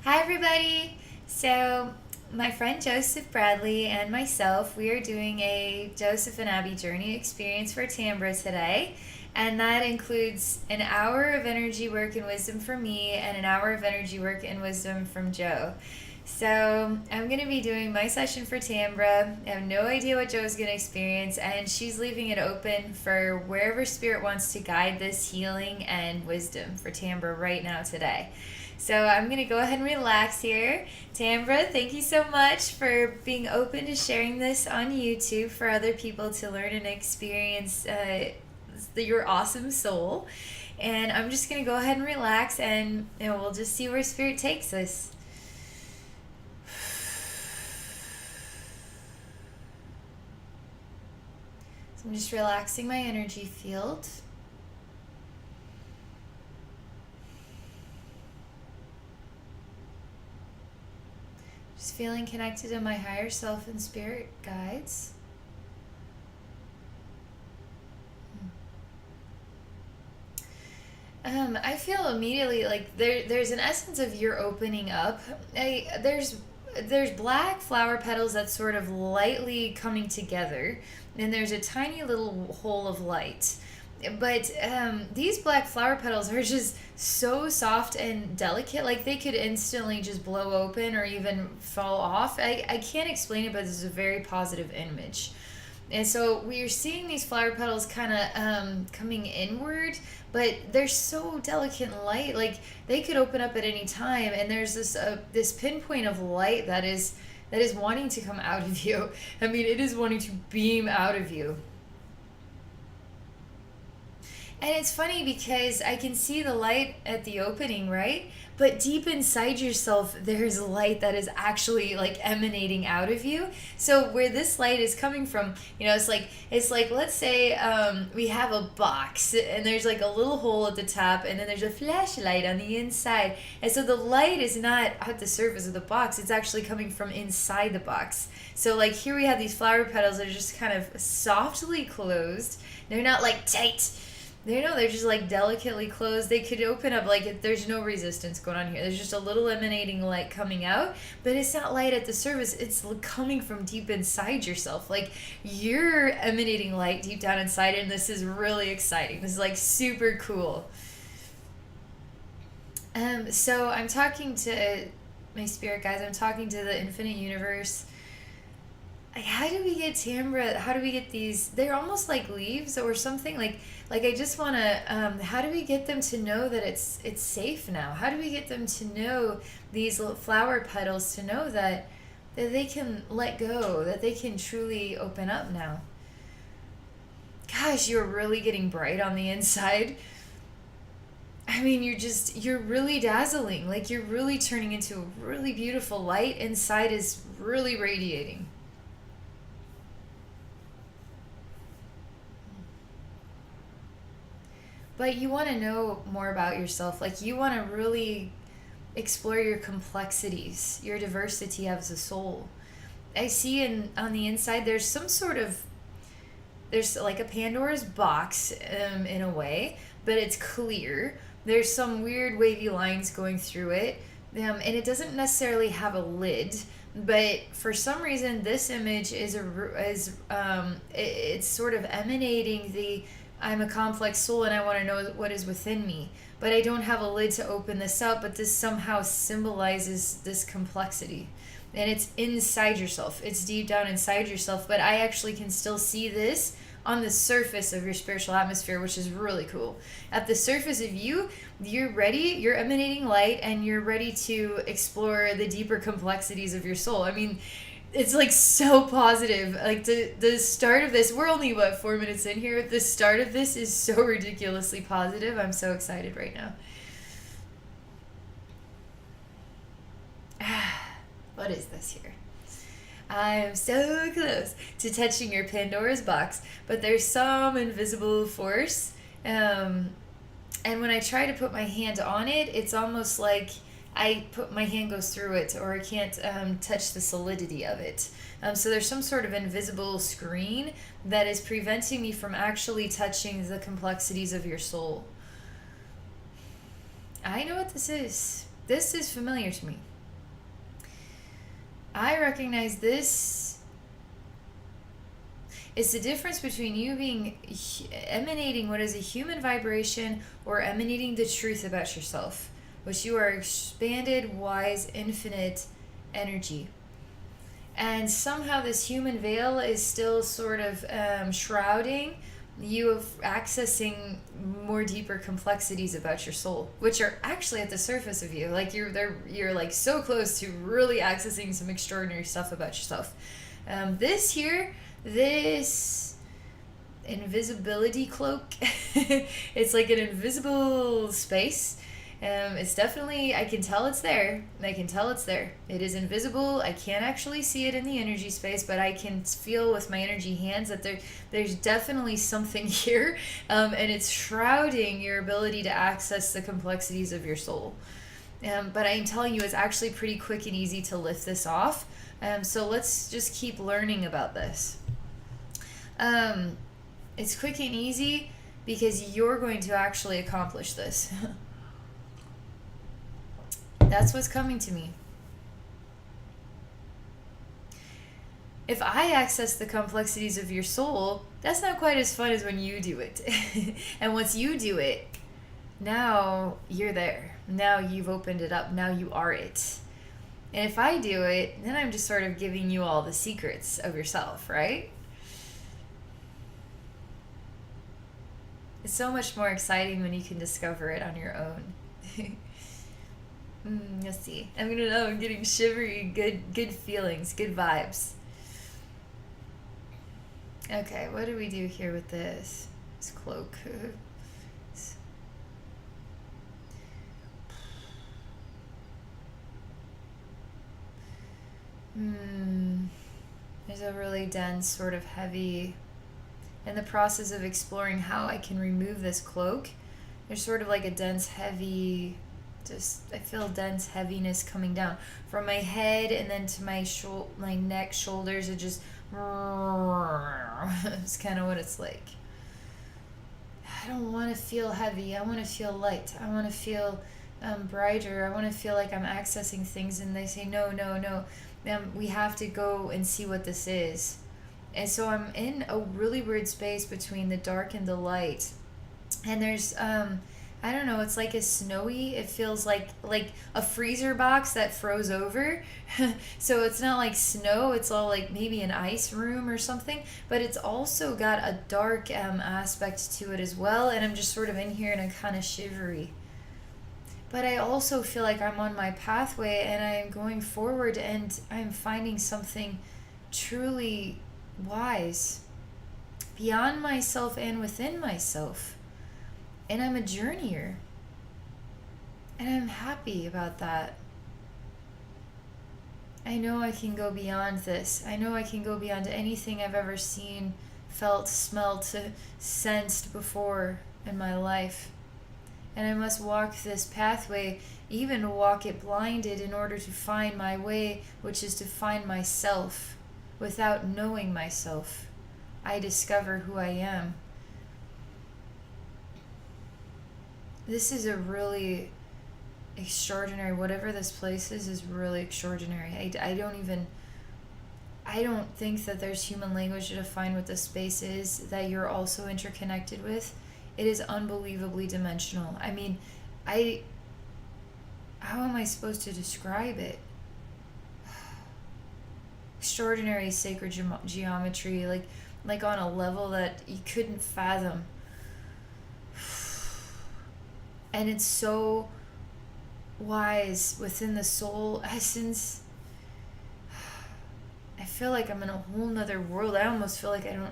Hi, everybody. So, my friend Joseph Bradley and myself, we are doing a Joseph and Abbey journey experience for Tambra today. And that includes an hour of energy work and wisdom from me and an hour of energy work and wisdom from Joe. So, I'm going to be doing my session for Tambra. I have no idea what Joe's going to experience, and she's leaving it open for wherever Spirit wants to guide this healing and wisdom for Tambra right now today. So I'm going to go ahead and relax here. Tambra, thank you so much for being open to sharing this on YouTube for other people to learn and experience your awesome soul. And I'm just going to go ahead and relax, and we'll just see where Spirit takes us. So I'm just relaxing my energy field. Just feeling connected to my higher self and spirit guides. I feel immediately like there's an essence of you're opening up. There's black flower petals that's sort of lightly coming together, and there's a tiny little hole of light. But these black flower petals are just so soft and delicate, like they could instantly just blow open or even fall off. I can't explain it, but this is a very positive image. And so we're seeing these flower petals kind of coming inward, but they're so delicate and light, like they could open up at any time. And there's this pinpoint of light that is wanting to come out of you. I mean, it is wanting to beam out of you. And it's funny because I can see the light at the opening, right? But deep inside yourself, there's light that is actually like emanating out of you. So where this light is coming from, it's like let's say we have a box and there's like a little hole at the top, and then there's a flashlight on the inside. And so the light is not at the surface of the box; it's actually coming from inside the box. So like here we have these flower petals that are just kind of softly closed. They're not like tight. They're just like delicately closed. They could open up, like there's no resistance going on here. There's just a little emanating light coming out, but it's not light at the surface. It's coming from deep inside yourself. Like you're emanating light deep down inside, and this is really exciting. This is like super cool. So I'm talking to my spirit guys. I'm talking to the infinite universe. How do we get Tambra? How do we get these? They're almost like leaves or something. Like I just want to. How do we get them to know that it's safe now? How do we get them to know these little flower petals to know that they can let go, that they can truly open up now? Gosh, you're really getting bright on the inside. I mean, you're really dazzling. Like you're really turning into a really beautiful light. Inside is really radiating. But you want to know more about yourself. Like you want to really explore your complexities, your diversity as a soul. I see on the inside there's like a Pandora's box in a way, but it's clear. There's some weird wavy lines going through it, and it doesn't necessarily have a lid. But for some reason, this image it's sort of emanating the I'm a complex soul and I want to know what is within me. But I don't have a lid to open this up, but this somehow symbolizes this complexity. And it's inside yourself. It's deep down inside yourself. But I actually can still see this on the surface of your spiritual atmosphere, which is really cool. At the surface of you, you're ready, you're emanating light, and you're ready to explore the deeper complexities of your soul. I mean, it's like so positive. Like the start of this, we're only 4 minutes in here. The start of this is so ridiculously positive. I'm so excited right now. What is this here? I'm so close to touching your Pandora's box, but there's some invisible force. And when I try to put my hand on it, it's almost like my hand goes through it, or I can't touch the solidity of it. So there's some sort of invisible screen that is preventing me from actually touching the complexities of your soul. I know what this is. This is familiar to me. I recognize this is the difference between you being emanating what is a human vibration or emanating the truth about yourself, which you are expanded, wise, infinite energy. And somehow this human veil is still sort of shrouding you of accessing more deeper complexities about your soul, which are actually at the surface of you. Like you're like so close to really accessing some extraordinary stuff about yourself. This here, this invisibility cloak, it's like an invisible space. It's definitely, I can tell it's there. I can tell it's there. It is invisible. I can't actually see it in the energy space, but I can feel with my energy hands that there's definitely something here, and it's shrouding your ability to access the complexities of your soul. But I'm telling you, it's actually pretty quick and easy to lift this off. So let's just keep learning about this. It's quick and easy because you're going to actually accomplish this. That's what's coming to me. If I access the complexities of your soul, that's not quite as fun as when you do it. And once you do it, now you're there. Now you've opened it up. Now you are it. And if I do it, then I'm just sort of giving you all the secrets of yourself, right? It's so much more exciting when you can discover it on your own. Let's see. I'm getting shivery, good feelings, good vibes. Okay, what do we do here with this cloak? There's a really dense, sort of heavy. In the process of exploring how I can remove this cloak, there's sort of like a dense, heavy. I feel dense heaviness coming down from my head and then to my neck, shoulders. It just it's kind of what it's like. I don't want to feel heavy. I want to feel light. I want to feel brighter. I want to feel like I'm accessing things. And they say no. We have to go and see what this is. And so I'm in a really weird space between the dark and the light. And there's I don't know, it's like a snowy, it feels like a freezer box that froze over. So it's not like snow, it's all like maybe an ice room or something, but it's also got a dark aspect to it as well, and I'm just sort of in here and I'm kind of shivery. But I also feel like I'm on my pathway and I'm going forward and I'm finding something truly wise beyond myself and within myself. And I'm a journeyer. And I'm happy about that. I know I can go beyond this. I know I can go beyond anything I've ever seen, felt, smelt, sensed before in my life. And I must walk this pathway, even walk it blinded in order to find my way, which is to find myself. Without knowing myself, I discover who I am. This is a really extraordinary, whatever this place is really extraordinary. I don't think that there's human language to define what this space is that you're also interconnected with. It is unbelievably dimensional. I mean, how am I supposed to describe it? Extraordinary sacred geometry, like on a level that you couldn't fathom. And it's so wise within the soul essence. I feel like I'm in a whole nother world. I almost feel like I'm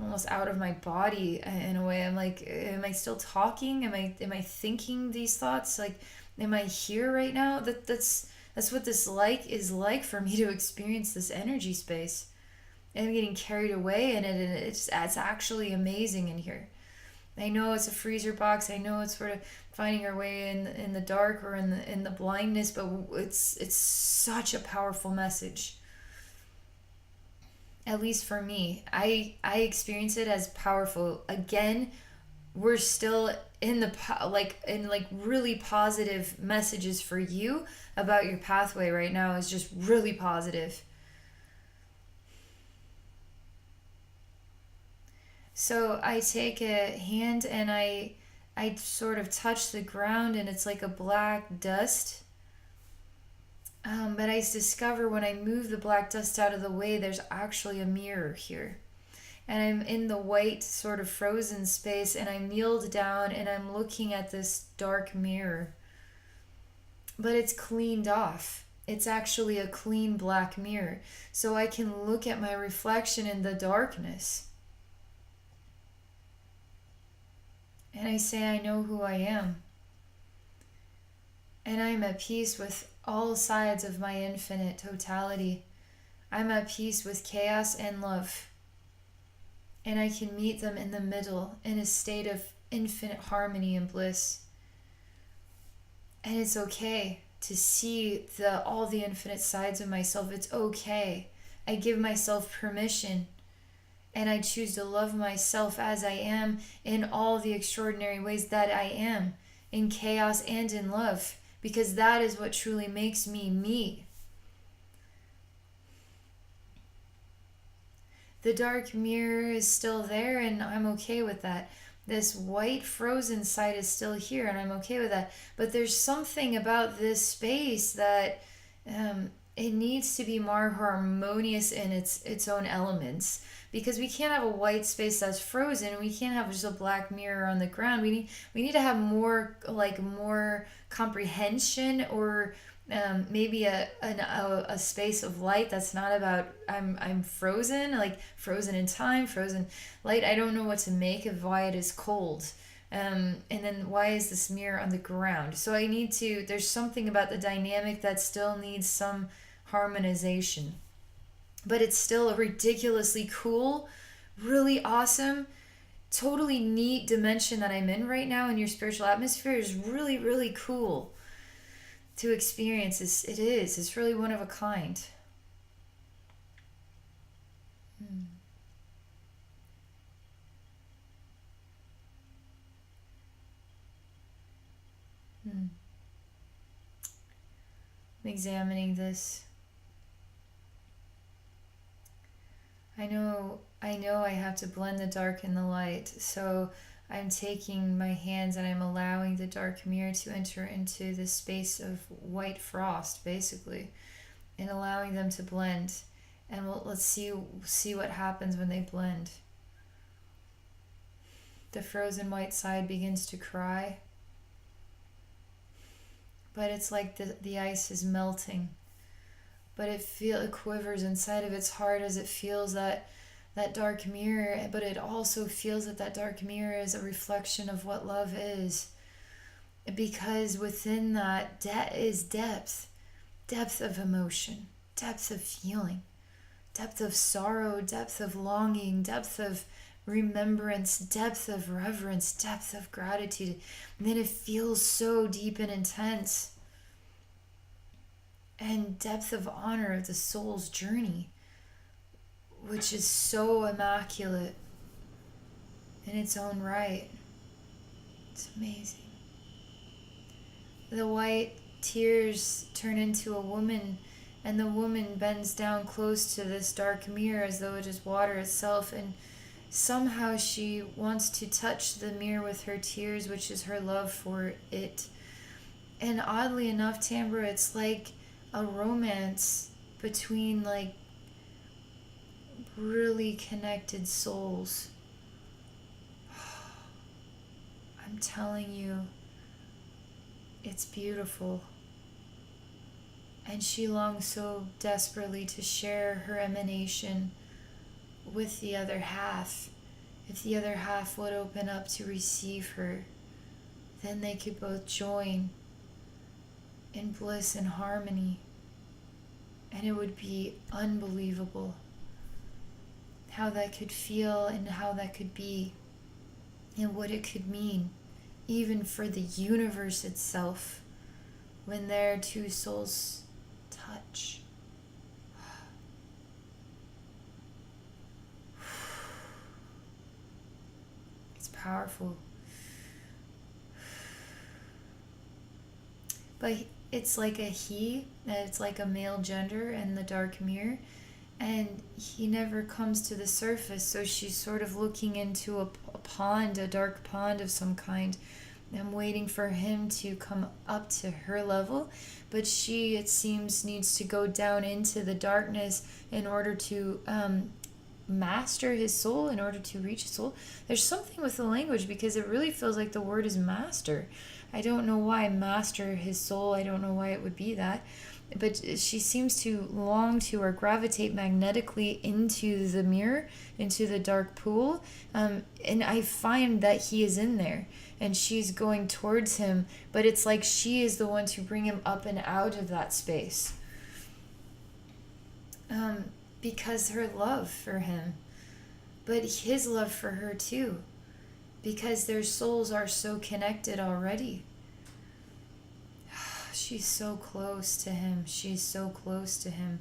almost out of my body in a way. I'm like, am I still talking? Am I thinking these thoughts? Like, am I here right now? That's what this is like for me to experience this energy space. And I'm getting carried away in it, and it's actually amazing in here. I know it's a freezer box. I know it's sort of finding our way in the dark or in the blindness, but it's such a powerful message. At least for me, I experience it as powerful. Again, we're still in the like in like really positive messages for you about your pathway right now is just really positive. So I take a hand and I sort of touch the ground and it's like a black dust. But I discover when I move the black dust out of the way, there's actually a mirror here. And I'm in the white, sort of frozen space, and I'm kneeled down and I'm looking at this dark mirror. But it's cleaned off. It's actually a clean black mirror. So I can look at my reflection in the darkness. And I say, I know who I am. And I'm at peace with all sides of my infinite totality. I'm at peace with chaos and love. And I can meet them in the middle in a state of infinite harmony and bliss. And it's okay to see all the infinite sides of myself. It's okay. I give myself permission. And I choose to love myself as I am in all the extraordinary ways that I am, in chaos and in love, because that is what truly makes me me. The dark mirror is still there, and I'm okay with that. This white frozen side is still here, and I'm okay with that. But there's something about this space that it needs to be more harmonious in its own elements, because we can't have a white space that's frozen, and we can't have just a black mirror on the ground. We need to have more comprehension, or maybe a space of light that's not about I'm frozen, like frozen in time, frozen light. I don't know what to make of why it is cold. And then why is this mirror on the ground? So there's something about the dynamic that still needs some harmonization. But it's still a ridiculously cool, really awesome, totally neat dimension that I'm in right now, and your spiritual atmosphere is really, really cool to experience. It's really one of a kind. Hmm. Hmm. I'm examining this. I know I have to blend the dark and the light. So I'm taking my hands and I'm allowing the dark mirror to enter into this space of white frost, basically, and allowing them to blend. And let's see what happens when they blend. The frozen white side begins to cry, but it's like the ice is melting. But it quivers inside of its heart as it feels that dark mirror, but it also feels that dark mirror is a reflection of what love is, because within that is depth of emotion, depth of feeling, depth of sorrow, depth of longing, depth of remembrance, depth of reverence, depth of gratitude. And then it feels so deep and intense, and depth of honor of the soul's journey, which is so immaculate in its own right. It's amazing. The white tears turn into a woman, and the woman bends down close to this dark mirror as though it is water itself, and somehow she wants to touch the mirror with her tears, which is her love for it. And oddly enough, Tambra, it's like a romance between like really connected souls. I'm telling you, it's beautiful. And she longs so desperately to share her emanation with the other half. If the other half would open up to receive her, then they could both join in bliss and harmony. And it would be unbelievable how that could feel and how that could be and what it could mean even for the universe itself when their two souls touch. It's powerful. but it's like a he, and it's like a male gender in the dark mirror, and he never comes to the surface. So she's sort of looking into a pond, a dark pond of some kind. I'm waiting for him to come up to her level, but she, it seems, needs to go down into the darkness in order to master his soul, in order to reach his soul. There's something with the language because it really feels like the word is master. I don't know why master his soul. I don't know why it would be that. But she seems to long to or gravitate magnetically into the mirror, into the dark pool. And I find that he is in there and she's going towards him, but it's like she is the one to bring him up and out of that space. Because her love for him, but his love for her too, because their souls are so connected already. She's so close to him. She's so close to him.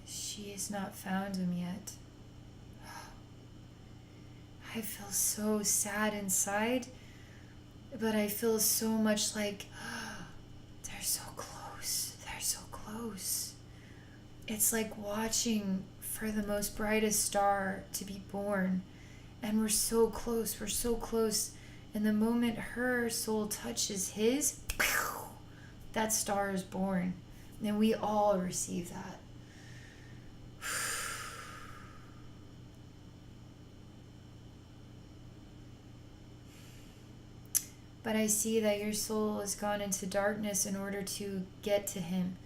She has not found him yet. I feel so sad inside, but I feel so much like they're so close. They're so close. It's like watching for the most brightest star to be born, and we're so close. We're so close. And the moment her soul touches his, that star is born. And we all receive that. But I see that your soul has gone into darkness in order to get to him.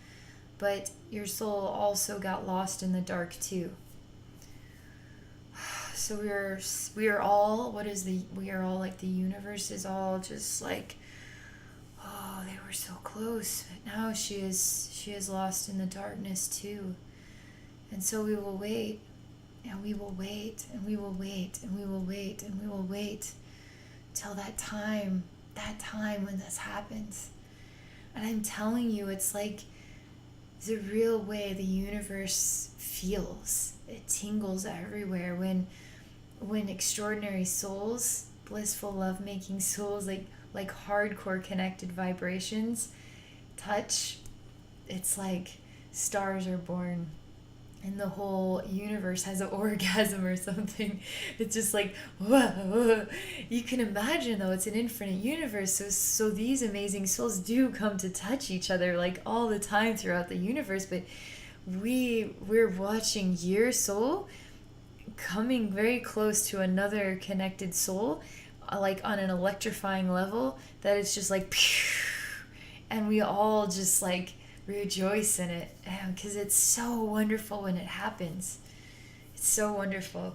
But your soul also got lost in the dark too. So we are all, we are all like the universe is all just like, oh, they were so close, but now she is lost in the darkness too. And so we will wait, and we will wait, and we will wait, and we will wait, and we will wait till that time when this happens. And I'm telling you, it's like the real way the universe feels. It tingles everywhere when extraordinary souls, blissful lovemaking souls, like hardcore connected vibrations touch. It's like stars are born and the whole universe has an orgasm or something. It's just like, whoa. You can imagine, though, it's an infinite universe, so these amazing souls do come to touch each other like all the time throughout the universe. But we're watching your soul coming very close to another connected soul, like on an electrifying level, that it's just like and we all just like rejoice in it, because it's so wonderful when it happens. It's so wonderful.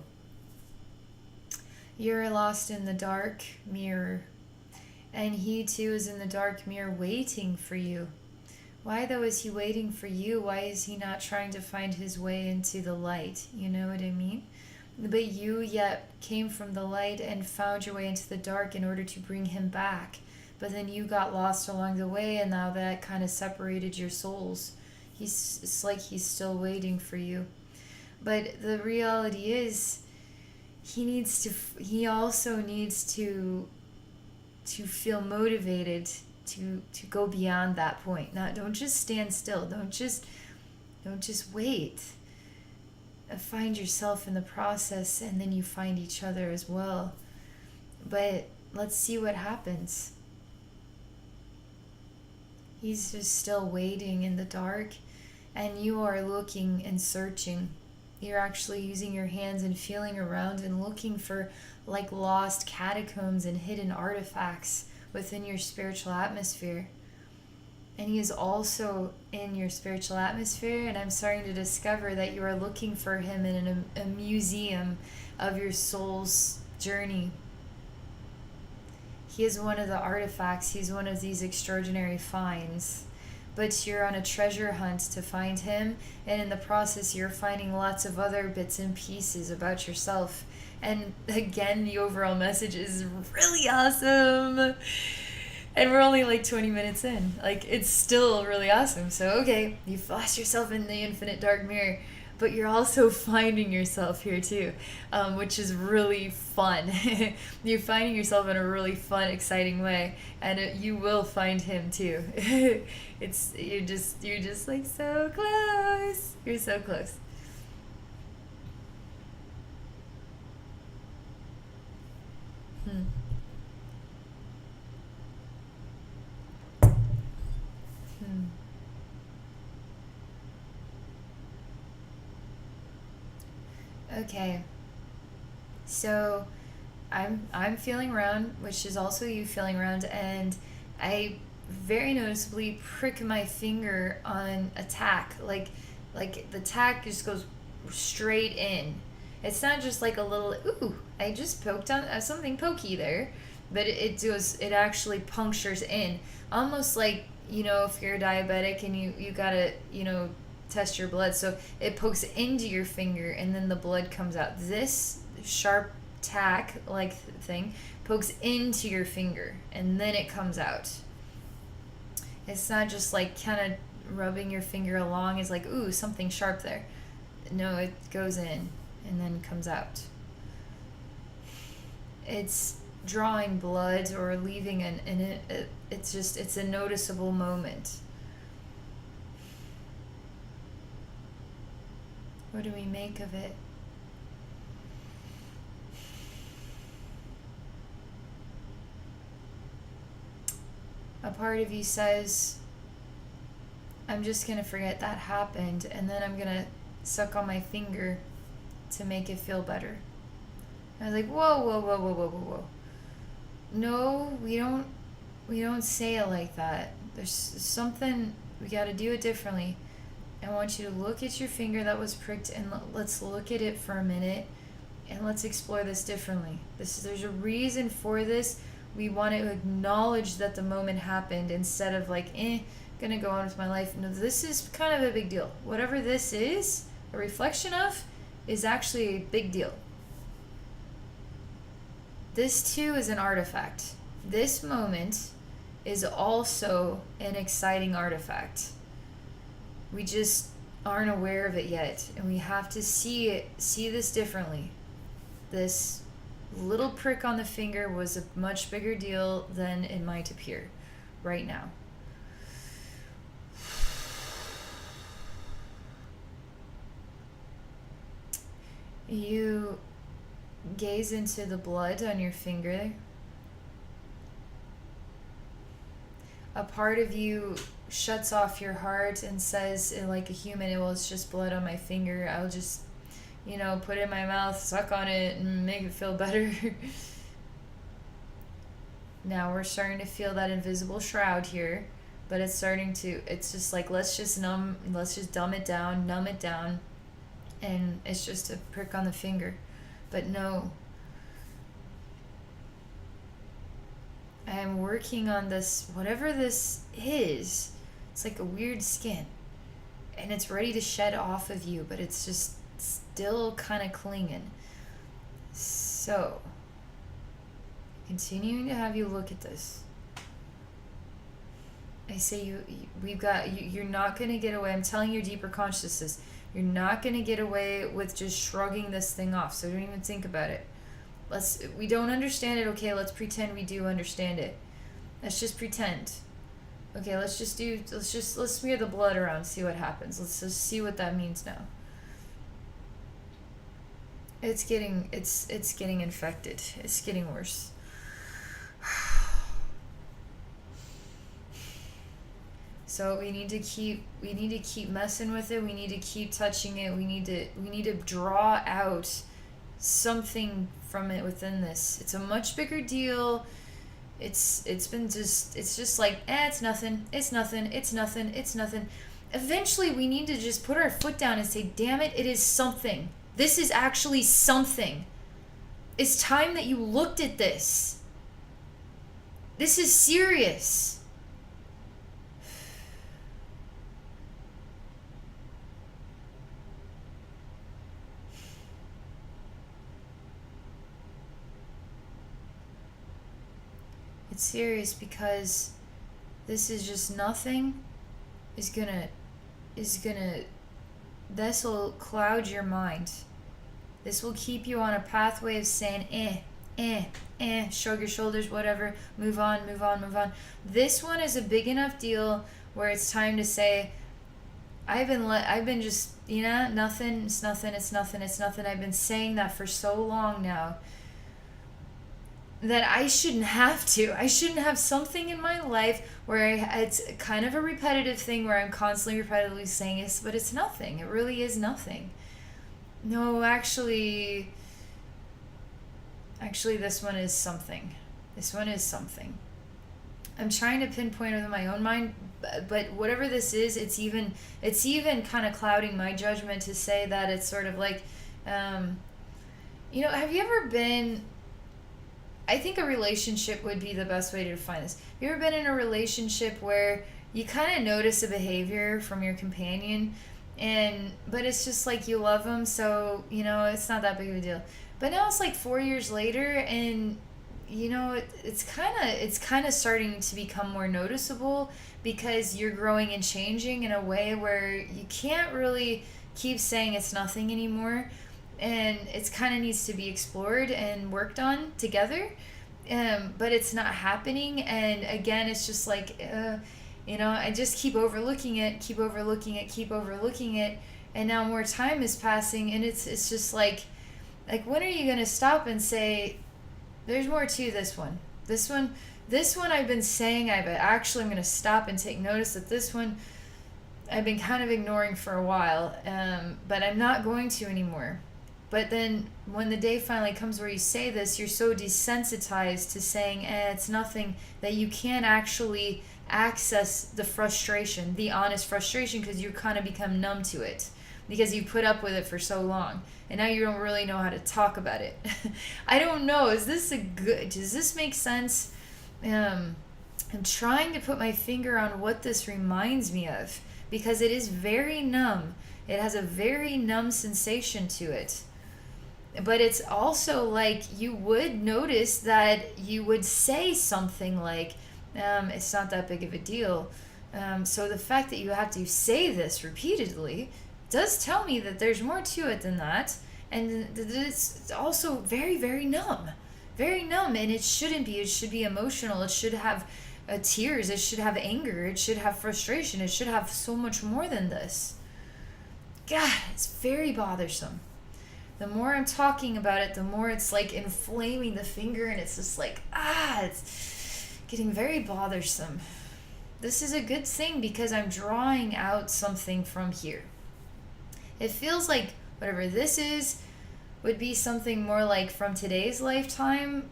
You're lost in the dark mirror, and he too is in the dark mirror waiting for you. Why though is he waiting for you? Why is he not trying to find his way into the light? You know what I mean? But you yet came from the light and found your way into the dark in order to bring him back. But then you got lost along the way, and now that kind of separated your souls. It's like he's still waiting for you. But the reality is, he also needs to feel motivated to go beyond that point. Don't just stand still. Don't just wait. Find yourself in the process, and then you find each other as well. But let's see what happens. He's just still waiting in the dark, and you are looking and searching. You're actually using your hands and feeling around and looking for like lost catacombs and hidden artifacts within your spiritual atmosphere. And he is also in your spiritual atmosphere, and I'm starting to discover that you are looking for him in a museum of your soul's journey. He is one of the artifacts. He's one of these extraordinary finds. But you're on a treasure hunt to find him, and in the process you're finding lots of other bits and pieces about yourself. And again, the overall message is really awesome. And we're only like 20 minutes in. Like, it's still really awesome. So, okay, you've lost yourself in the infinite dark mirror. but you're also finding yourself here too, which is really fun. You're finding yourself in a really fun, exciting way, and you will find him too. You're just like so close. You're so close. Hmm. Hmm. Okay. So I'm feeling around, which is also you feeling around, and I very noticeably prick my finger on a tack, like the tack just goes straight in. It's not just like a little ooh. I just poked on something pokey there, but it actually punctures in, almost like if you're diabetic and you gotta test your blood, so it pokes into your finger and then the blood comes out. This sharp tack like thing pokes into your finger and then it comes out. It's not just like kind of rubbing your finger along. It's like, ooh, something sharp there. No, it goes in and then comes out. It's drawing blood or leaving it's a noticeable moment. What do we make of it? A part of you says, I'm just going to forget that happened, and then I'm going to suck on my finger to make it feel better. I was like, whoa, whoa, whoa, whoa, whoa, whoa, whoa. No, we don't say it like that. There's something, we got to do it differently. I want you to look at your finger that was pricked, and let's look at it for a minute, and let's explore this differently. There's a reason for this. We want to acknowledge that the moment happened instead of like, gonna go on with my life. No, this is kind of a big deal. Whatever this is a reflection of is actually a big deal. This too is an artifact. This moment is also an exciting artifact. We just aren't aware of it yet, and we have to see this differently. This little prick on the finger was a much bigger deal than it might appear right now. You gaze into the blood on your finger. A part of you shuts off your heart and says, like a human, well, it's just blood on my finger. I'll just, put it in my mouth, suck on it, and make it feel better. Now we're starting to feel that invisible shroud here, but it's just like, let's just dumb it down, numb it down, and it's just a prick on the finger. But no, I am working on this, whatever this is. It's like a weird skin, and it's ready to shed off of you, but it's just still kind of clinging. So, continuing to have you look at this. I say you're not going to get away. I'm telling your deeper consciousness, you're not going to get away with just shrugging this thing off. So don't even think about it. We don't understand it. Okay, let's pretend we do understand it. Let's just pretend. Okay, let's smear the blood around, see what happens. Let's just see what that means now. It's getting infected. It's getting worse. So we need to keep messing with it. We need to keep touching it. We need to draw out something from it within this. It's a much bigger deal. It's just like, it's nothing. It's nothing. It's nothing. It's nothing. Eventually we need to just put our foot down and say, damn it, it is something. This is actually something. It's time that you looked at this. This is serious. It's serious because this is just nothing is gonna this will cloud your mind. This will keep you on a pathway of saying, shrug your shoulders, whatever, move on, move on, move on. This one is a big enough deal where it's time to say, I've been just, nothing, it's nothing, it's nothing, it's nothing. I've been saying that for so long now that I shouldn't have to. I shouldn't have something in my life where it's kind of a repetitive thing where I'm constantly repetitively saying it, but it's nothing. It really is nothing. No, actually, this one is something. This one is something. I'm trying to pinpoint it in my own mind, but whatever this is, it's even kind of clouding my judgment to say that it's sort of like, have you ever been? I think a relationship would be the best way to define this. Have you ever been in a relationship where you kind of notice a behavior from your companion, but it's just like you love them, so it's not that big of a deal. But now it's like 4 years later, and it's kind of starting to become more noticeable because you're growing and changing in a way where you can't really keep saying it's nothing anymore, and it's kind of needs to be explored and worked on together, but it's not happening. And again, it's just like I just keep overlooking it, and now more time is passing, and it's just like when are you gonna stop and say there's more to this one? This one I've been saying, I'm going to stop and take notice that this one I've been kind of ignoring for a while, but I'm not going to anymore. But then when the day finally comes where you say this, you're so desensitized to saying, it's nothing, that you can't actually access the frustration, the honest frustration, because you kind of become numb to it because you put up with it for so long. And now you don't really know how to talk about it. I don't know. Does this make sense? I'm trying to put my finger on what this reminds me of because it is very numb. It has a very numb sensation to it. But it's also like you would notice that you would say something like, it's not that big of a deal. So the fact that you have to say this repeatedly does tell me that there's more to it than that, and it's also very, very numb, and it shouldn't be. It should be emotional. It should have tears. It should have anger. It should have frustration. It should have so much more than this. God, it's very bothersome. The more I'm talking about it, the more it's like inflaming the finger, and it's just like, it's getting very bothersome. This is a good thing because I'm drawing out something from here. It feels like whatever this is would be something more like from today's lifetime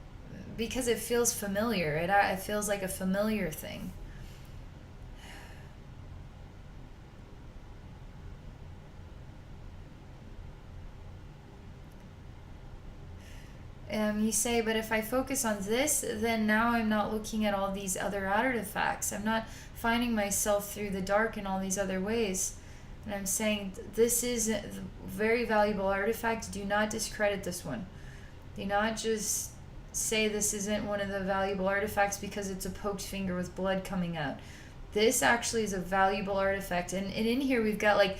because it feels familiar. It feels like a familiar thing. You say, but if I focus on this, then now I'm not looking at all these other artifacts. I'm not finding myself through the dark in all these other ways. And I'm saying this is a very valuable artifact. Do not discredit this one. Do not just say this isn't one of the valuable artifacts because it's a poked finger with blood coming out. This actually is a valuable artifact. And in here we've got like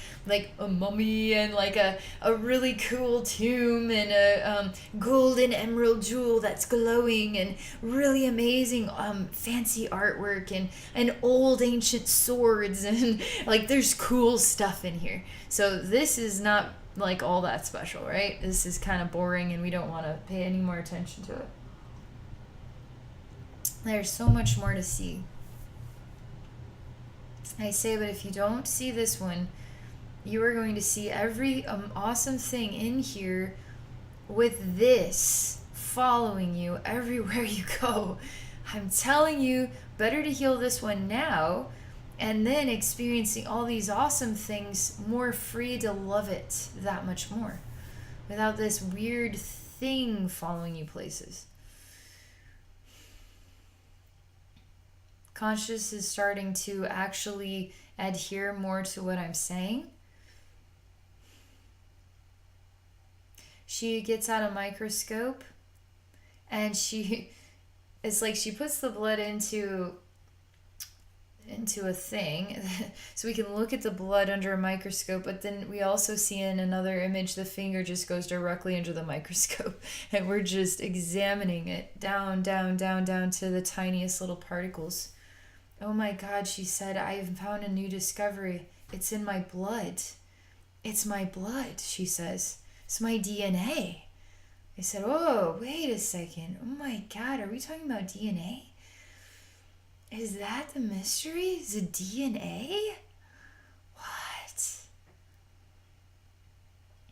a mummy and like a really cool tomb and a golden emerald jewel that's glowing and really amazing fancy artwork and old ancient swords and like there's cool stuff in here. So this is not like all that special, right? This is kind of boring and we don't want to pay any more attention to it. There's so much more to see. I say, but if you don't see this one, you are going to see every awesome thing in here with this following you everywhere you go. I'm telling you, better to heal this one now and then experiencing all these awesome things more free to love it that much more without this weird thing following you places. Conscious is starting to actually adhere more to what I'm saying. She gets out a microscope and it's like she puts the blood into into a thing so we can look at the blood under a microscope, but then we also see in another image the finger just goes directly under the microscope and we're just examining it down, down, down, down to the tiniest little particles. Oh my God, she said, I have found a new discovery. It's in my blood. It's my blood, she says. It's my DNA. I said, oh, wait a second. Oh my God, are we talking about DNA? Is that the mystery? Is it DNA? What?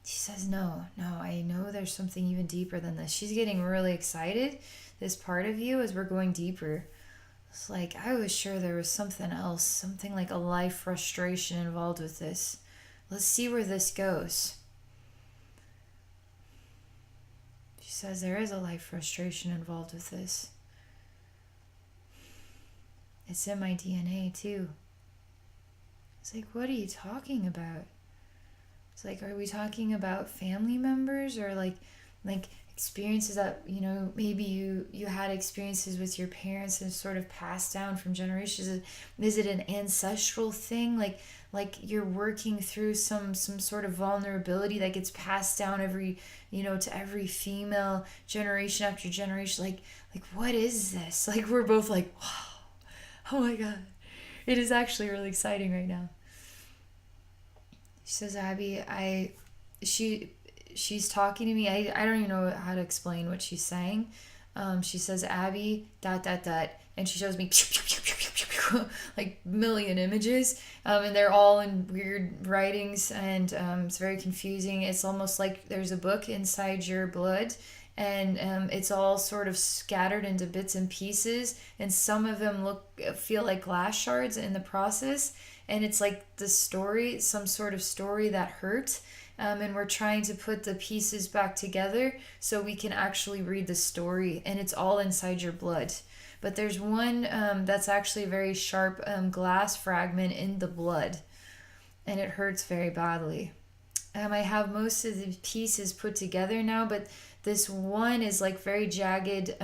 She says, no, I know there's something even deeper than this. She's getting really excited, this part of you, as we're going deeper. It's like, I was sure there was something else, something like a life frustration involved with this. Let's see where this goes. She says, there is a life frustration involved with this. It's in my DNA too. It's like, what are you talking about? It's like, are we talking about family members or like experiences that, maybe you had experiences with your parents and sort of passed down from generations? Is it an ancestral thing? Like you're working through some sort of vulnerability that gets passed down to every female generation after generation. Like what is this? Like we're both like, wow. Oh my God. It is actually really exciting right now. She says, Abby, she's talking to me. I don't even know how to explain what she's saying. She says, Abby, ... and she shows me like million images, and they're all in weird writings, and it's very confusing. It's almost like there's a book inside your blood, and it's all sort of scattered into bits and pieces, and some of them feel like glass shards in the process, and it's like the story, some sort of story that hurt, and we're trying to put the pieces back together so we can actually read the story, and it's all inside your blood. But there's one that's actually a very sharp glass fragment in the blood, and it hurts very badly. I have most of the pieces put together now, but this one is like very jagged,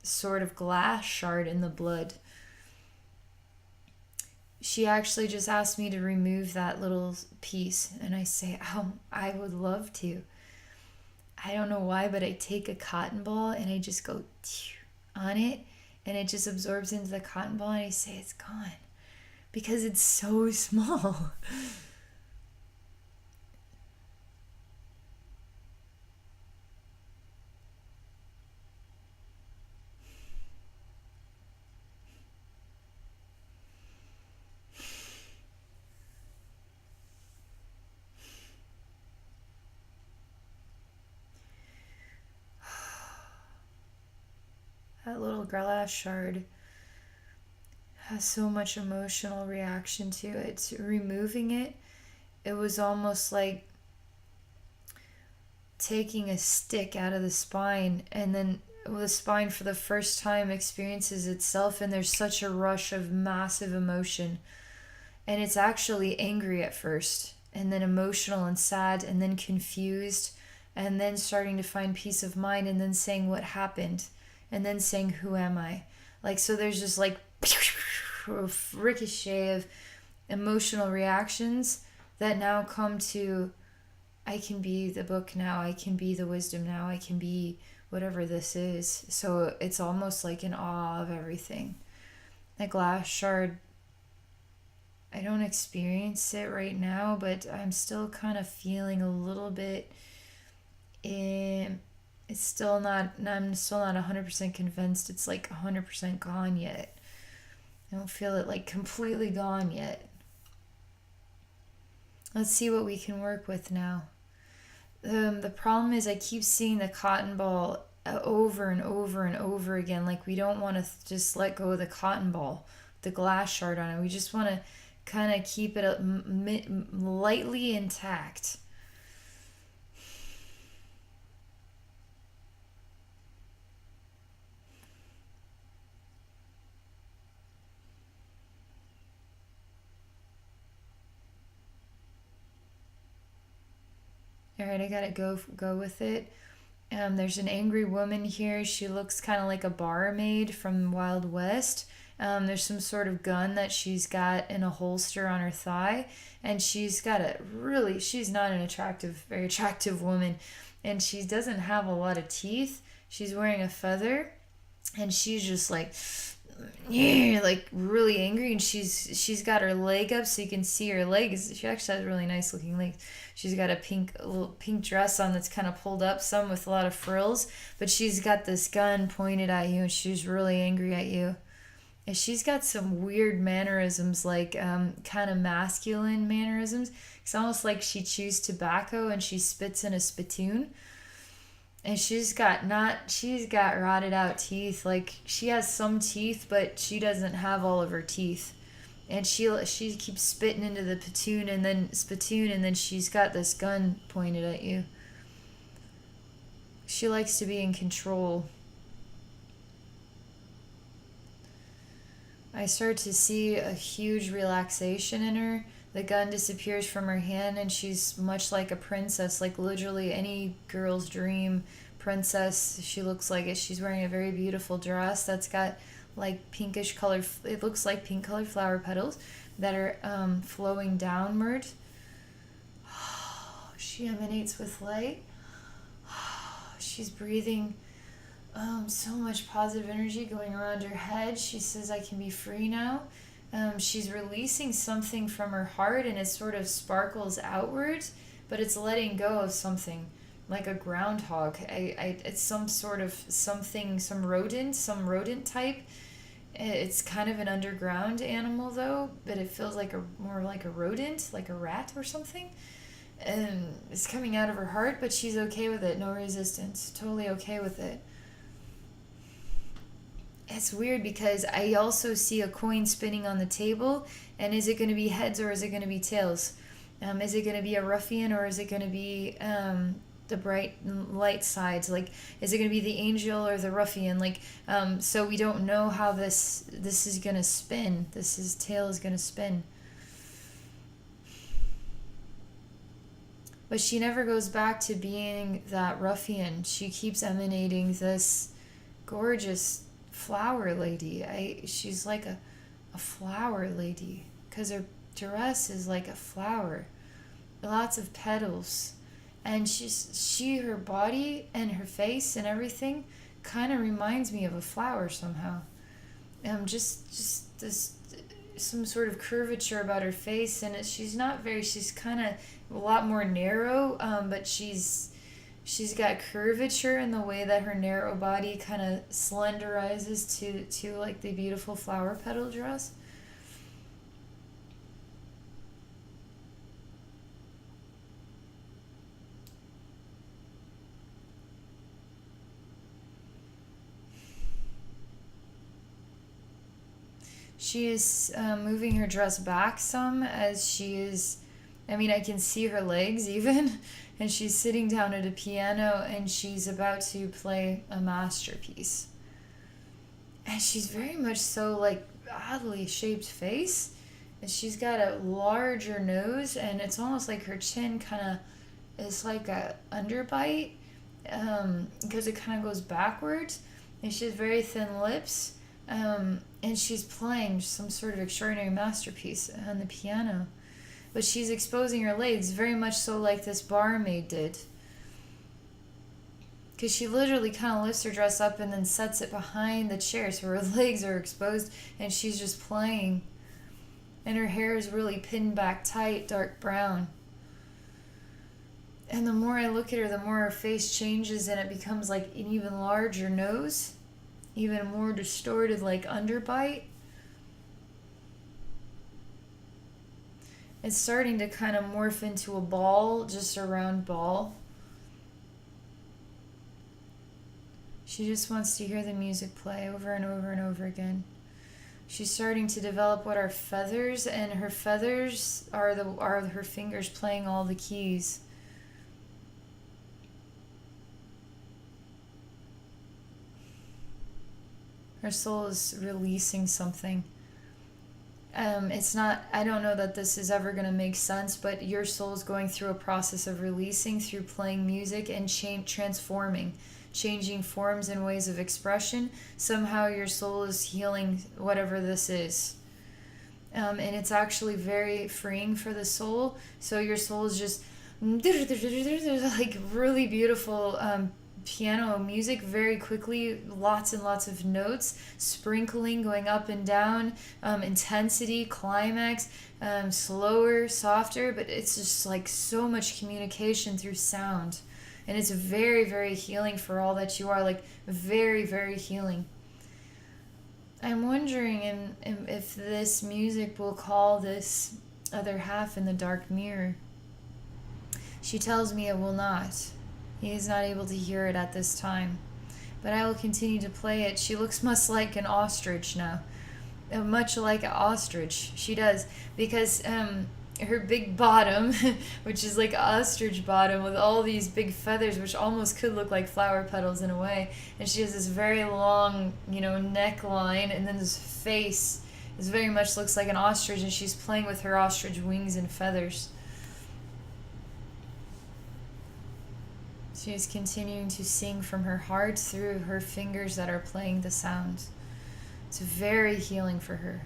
sort of glass shard in the blood. She actually just asked me to remove that little piece, and I say, oh, I would love to. I don't know why, but I take a cotton ball and I just go on it, and it just absorbs into the cotton ball, and I say it's gone because it's so small. That little glass shard has so much emotional reaction to it. Removing it, it was almost like taking a stick out of the spine, and then the spine for the first time experiences itself, and there's such a rush of massive emotion, and it's actually angry at first, and then emotional and sad, and then confused, and then starting to find peace of mind, and then saying what happened, and then saying who am I. Like, so there's just like a ricochet of emotional reactions that now come to, I can be the book now, I can be the wisdom now, I can be whatever this is. So it's almost like in awe of everything. The glass shard, I don't experience it right now, but I'm still kind of feeling a little bit it's still not, I'm still not 100% convinced it's like 100% gone yet. I don't feel it like completely gone yet. Let's see what we can work with now. The problem is I keep seeing the cotton ball over and over and over again. Like we don't want to just let go of the cotton ball, the glass shard on it. We just want to kind of keep it lightly intact. All right, I gotta go with it. There's an angry woman here. She looks kind of like a barmaid from Wild West, There's some sort of gun that she's got in a holster on her thigh, and she's got a really, she's not an attractive, very attractive woman, and she doesn't have a lot of teeth. She's wearing a feather, and she's just like, yeah, like really angry, and she's got her leg up so you can see her legs. She actually has really nice looking legs. She's got a little pink dress on that's kind of pulled up some with a lot of frills, but she's got this gun pointed at you, and she's really angry at you. And she's got some weird mannerisms, like kind of masculine mannerisms. It's almost like she chews tobacco and she spits in a spittoon. And she's got rotted out teeth. Like she has some teeth, but she doesn't have all of her teeth. And she keeps spitting into the spittoon, and then she's got this gun pointed at you. She likes to be in control. I start to see a huge relaxation in her. The gun disappears from her hand, and she's much like a princess, like literally any girl's dream princess. She looks like it. She's wearing a very beautiful dress that's got like pinkish color. It looks like pink colored flower petals that are flowing downward. She emanates with light. She's breathing so much positive energy going around her head. She says, I can be free now. She's releasing something from her heart, and it sort of sparkles outward, but it's letting go of something, like a groundhog. It's some sort of something, some rodent type. It's kind of an underground animal though, but it feels like more like a rodent, like a rat or something. And it's coming out of her heart, but she's okay with it. No resistance. Totally okay with it. It's weird because I also see a coin spinning on the table, and is it going to be heads or is it going to be tails? Is it going to be a ruffian or is it going to be the bright light sides? Like, is it going to be the angel or the ruffian? Like, so we don't know how this is going to spin. Tail is going to spin. But she never goes back to being that ruffian. She keeps emanating this gorgeous flower lady. She's like a flower lady because her dress is like a flower, lots of petals, and her body and her face and everything kind of reminds me of a flower somehow. Just this some sort of curvature about her face, and she's kind of a lot more narrow, but she's got curvature in the way that her narrow body kind of slenderizes to like the beautiful flower petal dress. She is moving her dress back some as she is. I mean, I can see her legs even, and she's sitting down at a piano and she's about to play a masterpiece. And she's very much so like oddly shaped face, and she's got a larger nose, and it's almost like her chin kind of is like a underbite, because it kind of goes backwards, and she has very thin lips, and she's playing some sort of extraordinary masterpiece on the piano. But she's exposing her legs very much so like this barmaid did. Because she literally kind of lifts her dress up and then sets it behind the chair so her legs are exposed, and she's just playing. And her hair is really pinned back tight, dark brown. And the more I look at her, the more her face changes, and it becomes like an even larger nose, even more distorted like underbite. It's starting to kind of morph into a ball, just a round ball. She just wants to hear the music play over and over and over again. She's starting to develop what are feathers, and her feathers are her fingers playing all the keys. Her soul is releasing something. It's not, I don't know that this is ever going to make sense, but your soul is going through a process of releasing through playing music and transforming. changing forms and ways of expression, somehow your soul is healing whatever this is. And it's actually very freeing for the soul. So your soul is just like really beautiful piano music very quickly, lots and lots of notes, sprinkling, going up and down, intensity, climax, slower, softer, but it's just like so much communication through sound. And it's very, very healing for all that you are, like very, very healing. I'm wondering if this music will call this other half in the dark mirror. She tells me it will not. He is not able to hear it at this time. But I will continue to play it. She looks much like an ostrich now. Much like an ostrich. She does. Because her big bottom, which is like an ostrich bottom with all these big feathers, which almost could look like flower petals in a way. And she has this very long, neckline, and then this face. This very much looks like an ostrich, and she's playing with her ostrich wings and feathers. She is continuing to sing from her heart through her fingers that are playing the sounds. It's very healing for her.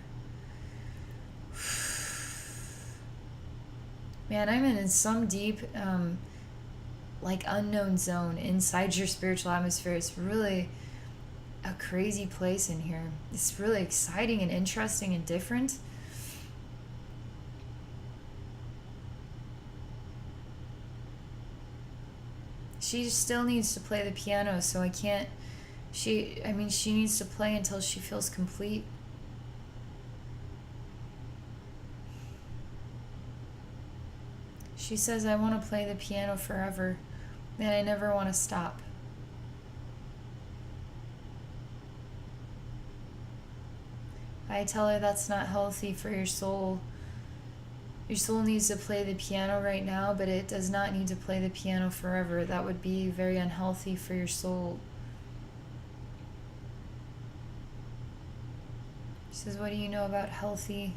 Man, I'm in some deep, unknown zone inside your spiritual atmosphere. It's really a crazy place in here. It's really exciting and interesting and different. She still needs to play the piano, so I can't. She needs to play until she feels complete. She says, I want to play the piano forever, and I never want to stop. I tell her that's not healthy for your soul. Your soul needs to play the piano right now, but it does not need to play the piano forever. That would be very unhealthy for your soul. She says, what do you know about healthiness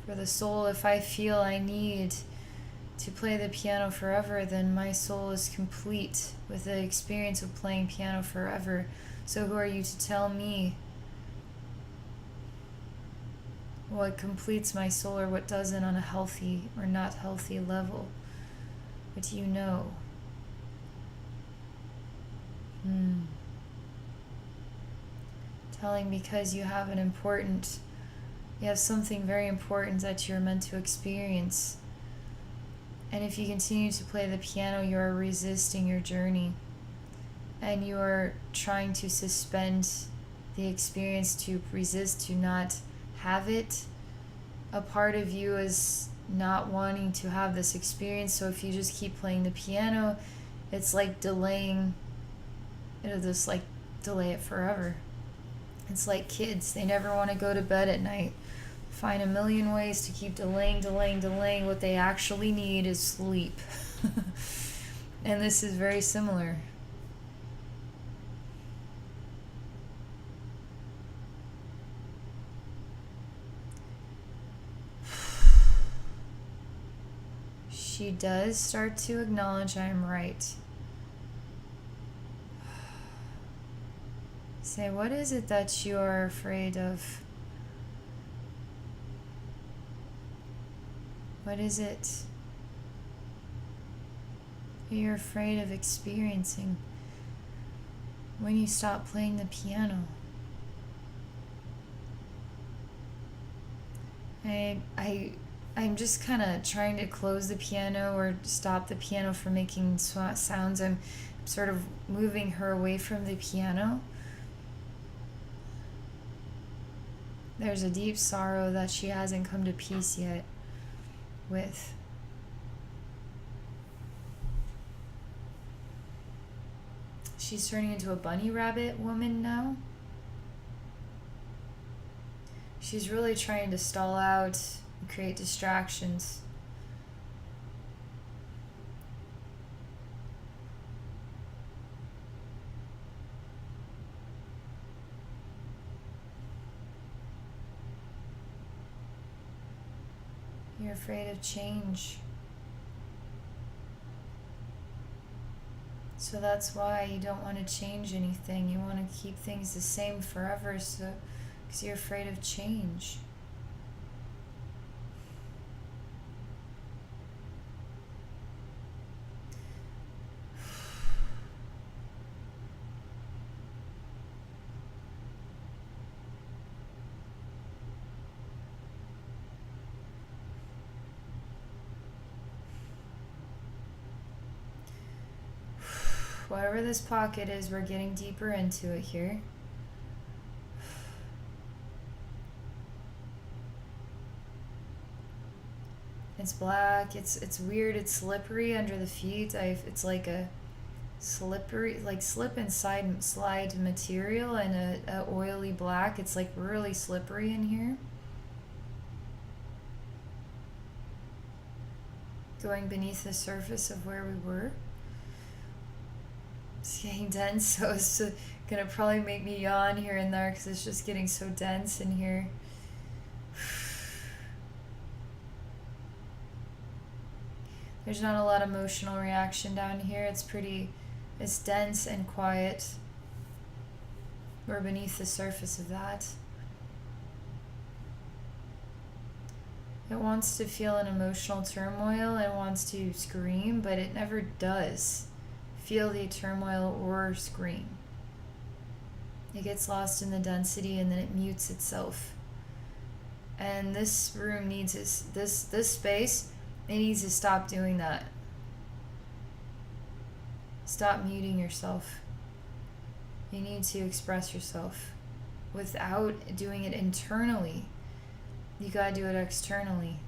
for the soul? If I feel I need to play the piano forever, then my soul is complete with the experience of playing piano forever. So who are you to tell me what completes my soul or what doesn't on a healthy or not healthy level? What do you know? Telling because you have something very important that you're meant to experience. And if you continue to play the piano, you are resisting your journey. And you are trying to suspend the experience, to resist, to not have it. A part of you is not wanting to have this experience, so if you just keep playing the piano, it's like delaying. It'll just like delay it forever. It's like kids, they never want to go to bed at night. Find a million ways to keep delaying. What they actually need is sleep. And this is very similar. She does start to acknowledge I am right. Say, what is it that you are afraid of? What is it you're afraid of experiencing when you stop playing the piano? I'm just kind of trying to close the piano or stop the piano from making sounds. I'm sort of moving her away from the piano. There's a deep sorrow that she hasn't come to peace yet with. She's turning into a bunny rabbit woman now. She's really trying to stall out and create distractions. You're afraid of change. So that's why you don't want to change anything. You want to keep things the same forever, so because you're afraid of change. Whatever this pocket is, we're getting deeper into it here. It's black. It's weird. It's slippery under the feet. It's like a slippery, like slip and slide material, and a oily black. It's like really slippery in here. Going beneath the surface of where we were. It's getting dense, so it's gonna probably make me yawn here and there because it's just getting so dense in here. There's not a lot of emotional reaction down here. It's dense and quiet. We're beneath the surface of that. It wants to feel an emotional turmoil and wants to scream, but it never does feel the turmoil or scream. It gets lost in the density and then it mutes itself. And this room needs this space, it needs to stop doing that. Stop muting yourself. You need to express yourself without doing it internally. You gotta do it externally.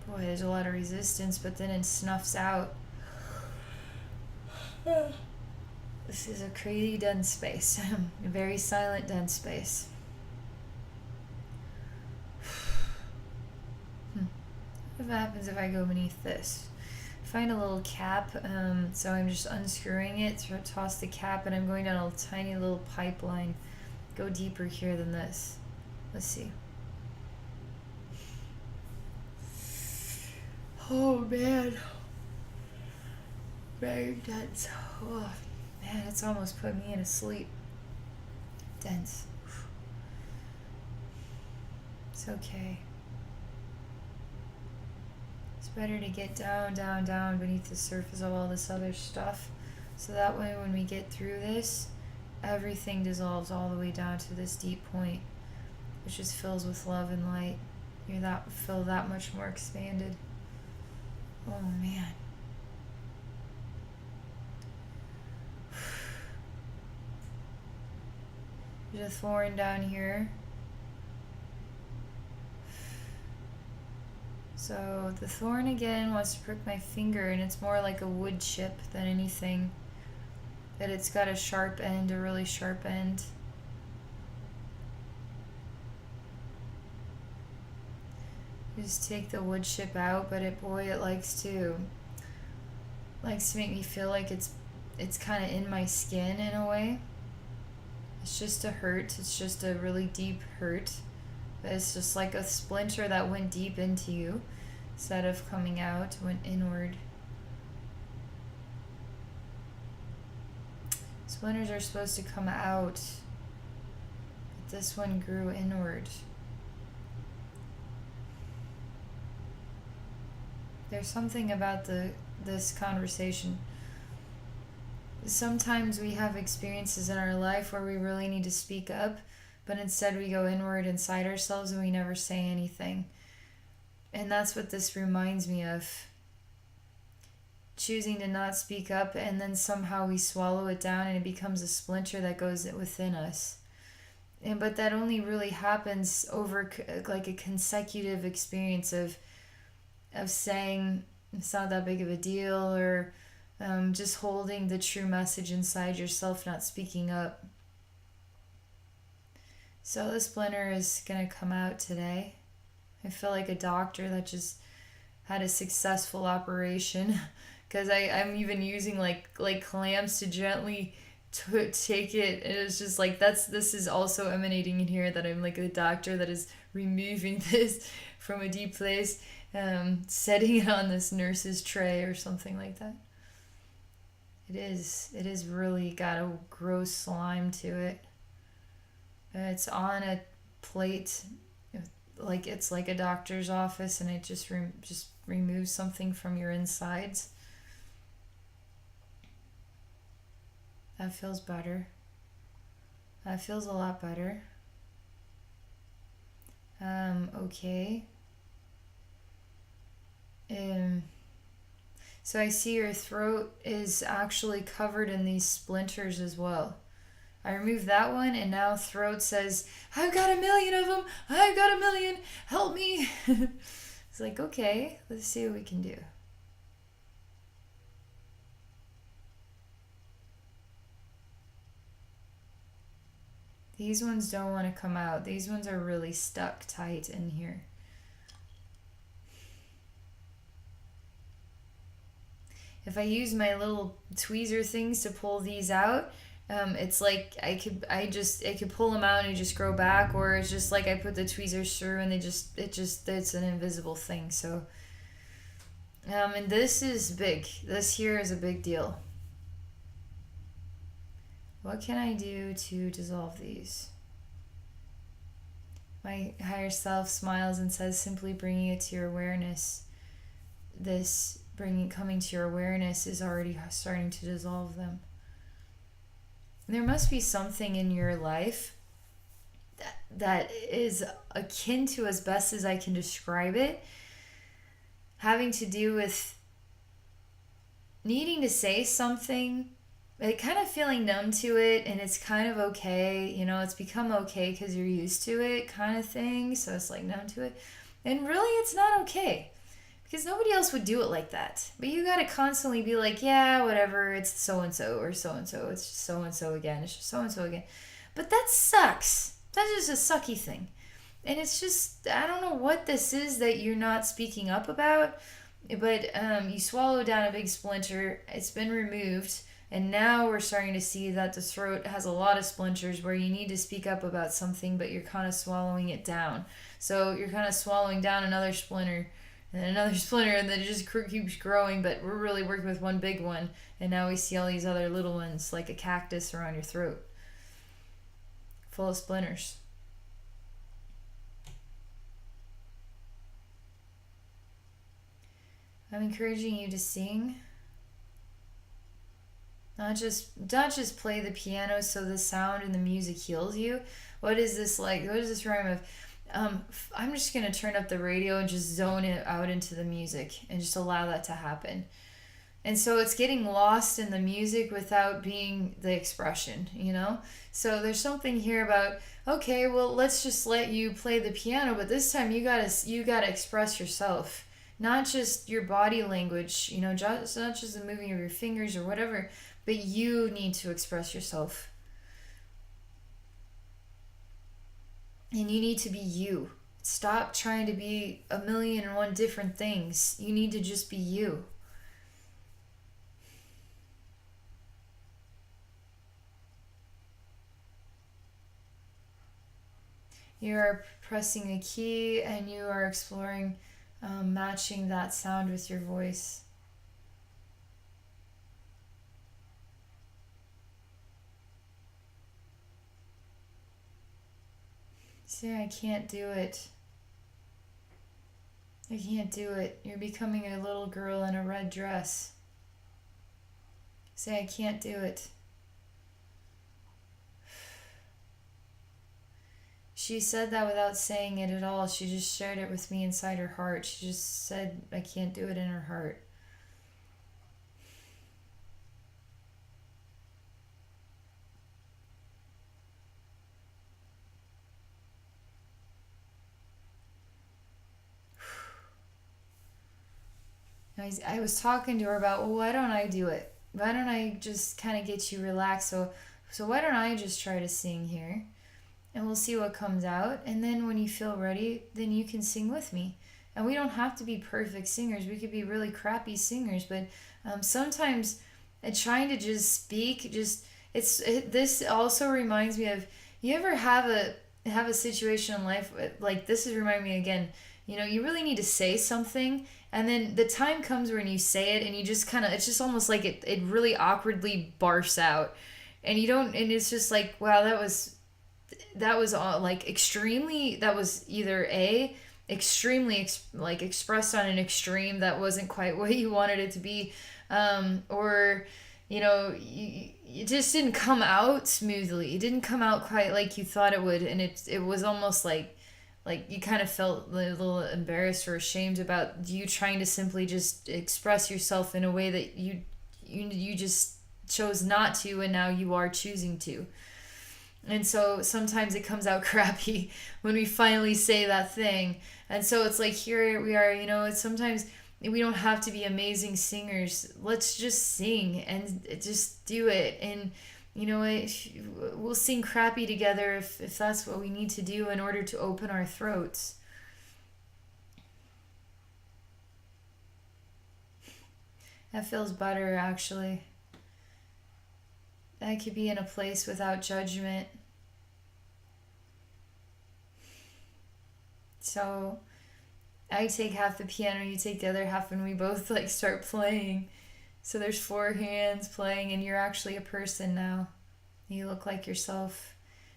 Boy, there's a lot of resistance, but then it snuffs out. This is a crazy dense space. A very silent dense space. What happens if I go beneath this? Find a little cap, so I'm just unscrewing it, toss the cap, and I'm going down a tiny little pipeline. Go deeper here than this. Let's see. Oh man. Very dense. Oh man, it's almost put me in a sleep. Dense. It's okay. It's better to get down, down, down beneath the surface of all this other stuff. So that way when we get through this, everything dissolves all the way down to this deep point, which just fills with love and light. You feel that much more expanded. Oh man. There's a thorn down here. So the thorn again wants to prick my finger, and it's more like a wood chip than anything. That it's got a sharp end, a really sharp end. Just take the wood chip out, but it likes to make me feel like it's kind of in my skin in a way. It's just a hurt. It's just a really deep hurt. But it's just like a splinter that went deep into you instead of coming out, went inward. Splinters are supposed to come out, but this one grew inward. There's something about this conversation. Sometimes we have experiences in our life where we really need to speak up, but instead we go inward inside ourselves and we never say anything. And that's what this reminds me of. Choosing to not speak up, and then somehow we swallow it down and it becomes a splinter that goes within us. But that only really happens over like a consecutive experience of saying it's not that big of a deal, or just holding the true message inside yourself, not speaking up. So the splinter is going to come out today. I feel like a doctor that just had a successful operation, because I'm even using like clamps to gently to take it, and it's just like this is also emanating in here, that I'm like a doctor that is removing this from a deep place, setting it on this nurse's tray or something like that. It is really got a gross slime to it. It's on a plate, like it's like a doctor's office, and it just removes something from your insides. That feels better. That feels a lot better. Okay. Um, so I see your throat is actually covered in these splinters as well. I removed that one, and now throat says, I've got a million of them. I've got a million. Help me. It's like, okay, let's see what we can do. These ones don't want to come out. These ones are really stuck tight in here. If I use my little tweezer things to pull these out, it's like it could pull them out and just grow back, or it's just like I put the tweezers through and it's an invisible thing. So, and this is big. This here is a big deal. What can I do to dissolve these? My higher self smiles and says, simply bringing it to your awareness. Coming to your awareness is already starting to dissolve them. And there must be something in your life that is akin to, as best as I can describe it, having to do with needing to say something, but kind of feeling numb to it, and it's kind of okay, it's become okay because you're used to it, kind of thing, so it's like numb to it. And really, it's not okay, because nobody else would do it like that. But you gotta constantly be like, yeah, whatever, it's so-and-so, or so-and-so, it's just so-and-so again, it's just so-and-so again. But that sucks. That's just a sucky thing. And it's just, I don't know what this is that you're not speaking up about, but you swallowed down a big splinter, it's been removed, and now we're starting to see that the throat has a lot of splinters where you need to speak up about something, but you're kind of swallowing it down. So you're kind of swallowing down another splinter, and another splinter, and then it just keeps growing, but we're really working with one big one, and now we see all these other little ones, like a cactus around your throat, full of splinters. I'm encouraging you to sing. Not just play the piano so the sound and the music heals you. What is this like? What is this rhyme of? I'm just gonna turn up the radio and just zone it out into the music and just allow that to happen. And so it's getting lost in the music without being the expression, So there's something here about, okay, well, let's just let you play the piano, but this time you gotta express yourself. Not just your body language, just not just the moving of your fingers or whatever, but you need to express yourself. And you need to be you. Stop trying to be a million and one different things. You need to just be you. You are pressing a key and you are exploring matching that sound with your voice. Say, I can't do it. I can't do it. You're becoming a little girl in a red dress. Say, I can't do it. She said that without saying it at all. She just shared it with me inside her heart. She just said, I can't do it in her heart. I was talking to her about, well, why don't I do it? Why don't I just kind of get you relaxed? So why don't I just try to sing here? And we'll see what comes out. And then when you feel ready, then you can sing with me. And we don't have to be perfect singers. We could be really crappy singers. But sometimes trying to just speak, This also reminds me of, you ever have a situation in life like this is reminding me again, you really need to say something, and then the time comes when you say it and you just kind of, it's just almost like it really awkwardly barfs out, and you don't, and it's just like, wow, that was all like extremely, that was either a extremely like expressed on an extreme that wasn't quite what you wanted it to be, or it just didn't come out smoothly. It didn't come out quite like you thought it would, and it was almost like you kind of felt a little embarrassed or ashamed about you trying to simply just express yourself in a way that you just chose not to, and now you are choosing to. And so sometimes it comes out crappy when we finally say that thing. And so it's like, here we are, it's sometimes we don't have to be amazing singers. Let's just sing and just do it. And we'll sing crappy together if that's what we need to do in order to open our throats. That feels better, actually. I could be in a place without judgment. So I take half the piano, you take the other half, and we both like start playing. So there's four hands playing, and you're actually a person now. You look like yourself.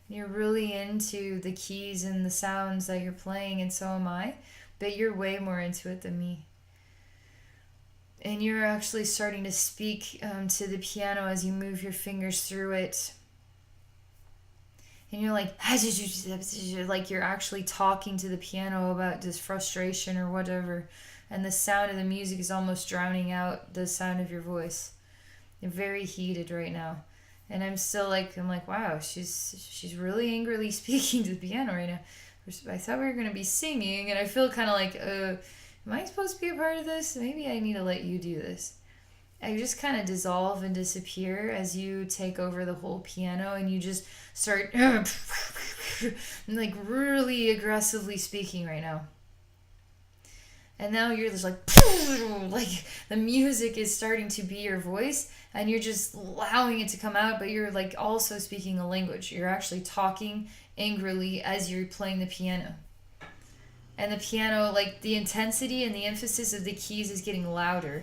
You're really into the keys and the sounds that you're playing, and so am I. But you're way more into it than me. And you're actually starting to speak to the piano as you move your fingers through it. And you're like you're actually talking to the piano about this frustration or whatever. And the sound of the music is almost drowning out the sound of your voice. You're very heated right now. And I'm like, wow, she's really angrily speaking to the piano right now. I thought we were going to be singing, and I feel kind of like, am I supposed to be a part of this? Maybe I need to let you do this. I just kind of dissolve and disappear as you take over the whole piano, and you just start like really aggressively speaking right now. And now you're just like the music is starting to be your voice, and you're just allowing it to come out, but you're like also speaking a language. You're actually talking angrily as you're playing the piano. And the piano, like the intensity and the emphasis of the keys is getting louder.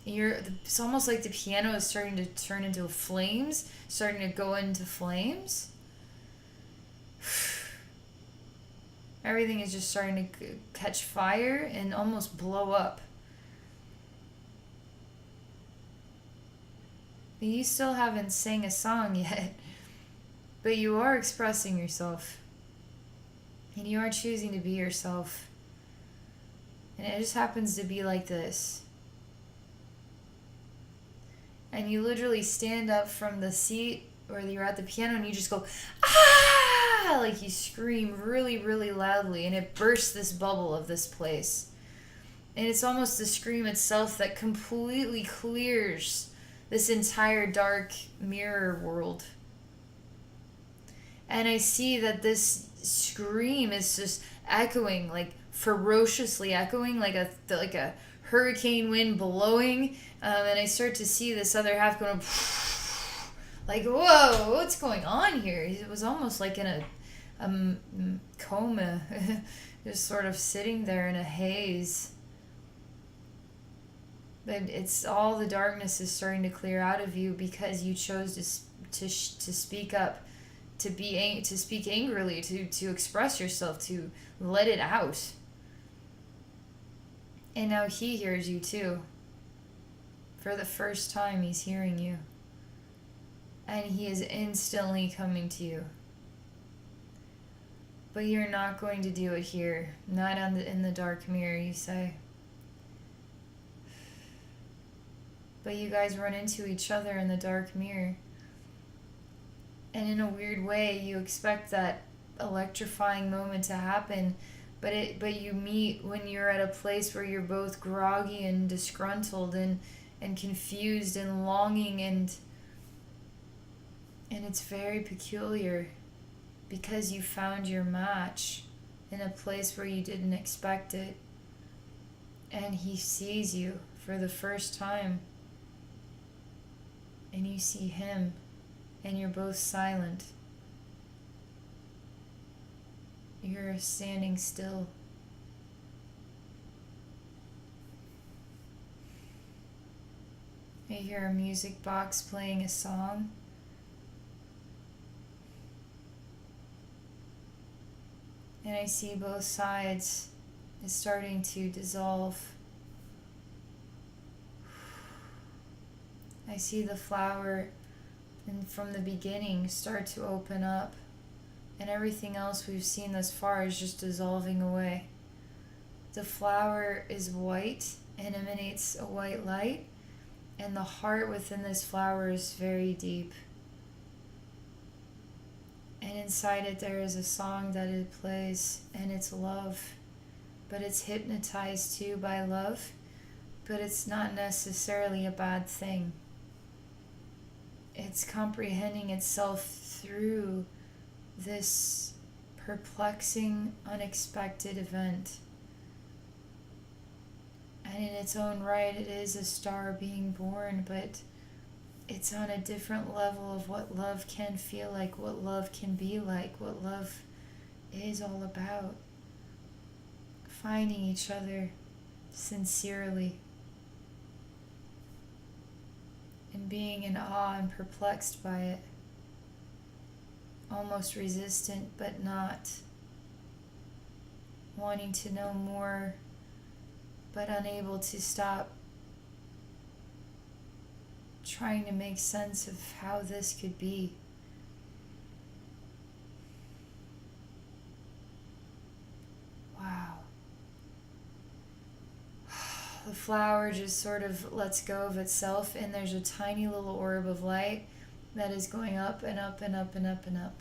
It's almost like the piano is starting to turn into flames, starting to go into flames. Everything is just starting to catch fire and almost blow up. You still haven't sang a song yet, but you are expressing yourself. And you are choosing to be yourself. And it just happens to be like this. And you literally stand up from the seat or you're at the piano and you just go, ah! Like you scream really, really loudly, and it bursts this bubble of this place. And it's almost the scream itself that completely clears this entire dark mirror world. And I see that this scream is just echoing, like ferociously echoing, like a hurricane wind blowing. And I start to see this other half going, like, whoa, what's going on here? It was almost like in a coma, just sort of sitting there in a haze. But it's all the darkness is starting to clear out of you because you chose to speak up, to speak angrily, to express yourself, to let it out. And now he hears you too. For the first time, he's hearing you. And he is instantly coming to you. But you're not going to do it here. Not in the dark mirror, you say. But you guys run into each other in the dark mirror. And in a weird way, you expect that electrifying moment to happen, but you meet when you're at a place where you're both groggy and disgruntled and confused and longing, and it's very peculiar because you found your match in a place where you didn't expect it, and he sees you for the first time. and you see him, and you're both silent. You're standing still. I hear a music box playing a song. And I see both sides is starting to dissolve. I see the flower and from the beginning start to open up, and everything else we've seen thus far is just dissolving away. The flower is white and emanates a white light, and the heart within this flower is very deep. And inside it there is a song that it plays, and it's love. But it's hypnotized too by love, but it's not necessarily a bad thing. It's comprehending itself through this perplexing, unexpected event. And in its own right, it is a star being born, but it's on a different level of what love can feel like, what love can be like, what love is all about. Finding each other sincerely and being in awe and perplexed by it, almost resistant but not, wanting to know more but unable to stop trying to make sense of how this could be. Wow. The flower just sort of lets go of itself, and there's a tiny little orb of light that is going up and up and up and up and up.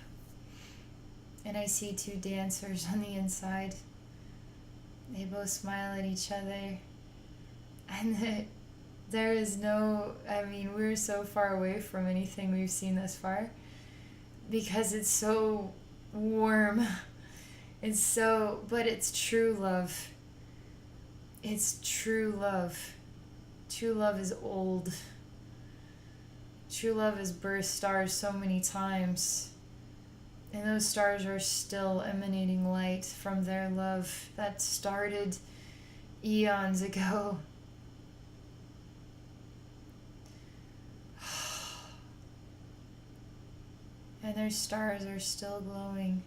And I see two dancers on the inside. They both smile at each other. And there is no, we're so far away from anything we've seen thus far because it's so warm. But it's true love. It's true love. True love is old. True love has birthed stars so many times. And those stars are still emanating light from their love that started eons ago. And their stars are still glowing.